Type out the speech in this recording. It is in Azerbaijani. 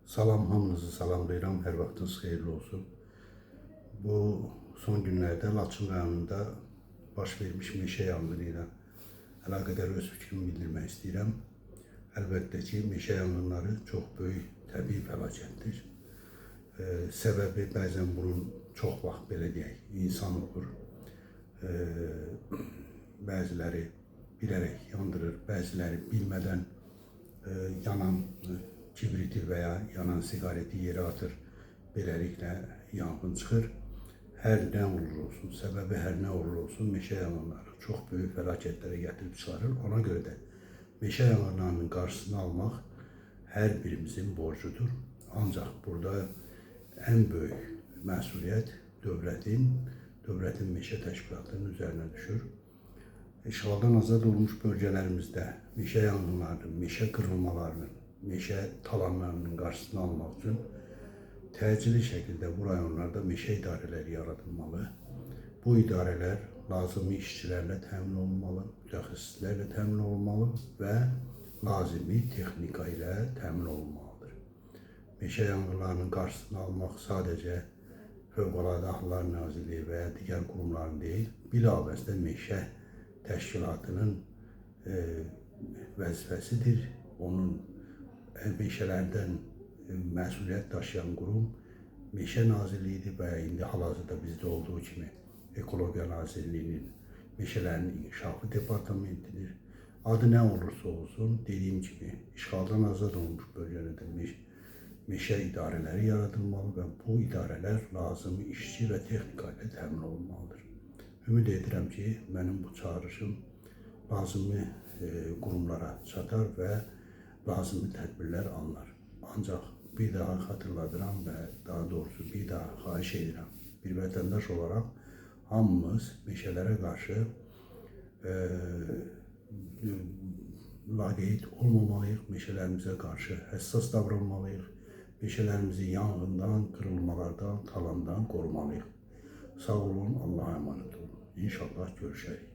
Salam, hamınızı salamlayıram, hər vaxtınız xeyirli olsun. Bu son günlərdə Laçın rayonunda baş vermiş meşə yanğını ilə əlaqədar öz fikrimi bildirmək istəyirəm. Əlbəttə ki, meşə yanğınları çox böyük təbii fəlakətdir. Səbəbi bəzən bunun çox vaxt belə deyək, insan olur. Bəziləri bilərək yandırır, bəziləri bilmədən yanan kibriti veya yanan sigareti yere atır. Beləliklə yanğın çıxır. Hər nə olur olsun, səbəbi hər nə olur olsun, meşə yanğınları çox böyük fəlakətlərə gətirib çıxarır. Ona görə də meşə yanğınlarının qarşısını almaq hər birimizin borcudur. Ancaq burada ən böyük məsuliyyət dövlətin meşə təşkilatının üzərinə düşür. İşğaldan azad olmuş bölgələrimizdə meşə yanğınlarının, meşə qırılmalarının, meşə talanlarının qarşısını almaq üçün təcili şəkildə bu rayonlarda meşə idarələri yaradılmalı. Bu idarələr lazımi işçilərlə təmin olunmalı, mütəxəssislərlə təmin olunmalı və lazımi texnika ilə təmin olunmalıdır. Meşə yanğınlarının qarşısını almaq sadəcə Fövqəladə Hallar Nazirliyi və ya digər qurumların deyil, bilavasitə meşə təşkilatının vəzifəsidir. Onun meşələrdən məsuliyyət daşıyan qurum Meşə Nazirliyidir və indi hal-hazırda bizdə olduğu kimi Ekologiya Nazirliyinin meşələrin inkişafı departamentidir. Adı nə olursa olsun, dediyim kimi işğaldan azad olmuş bölgələrdə meşə idarələri yaradılmalı və bu idarələr lazımi işçi və texnika ilə təmin olunmalıdır. Ümid edirəm ki, mənim bu çağrışım lazımi qurumlara çatar və lazımi tədbirlər alınır. Ancaq bir daha xatırladıram və daha doğrusu bir daha xahiş edirəm. Bir vətəndaş olaraq hamımız meşələrə qarşı laqeyd olmamalıyıq, meşələrimizə qarşı həssas davranmalıyıq, meşələrimizi yanğından, qırılmalardan, talandan qorumalıyıq. Sağ olun, Allah'a emanet olun. İnşallah görüşərik.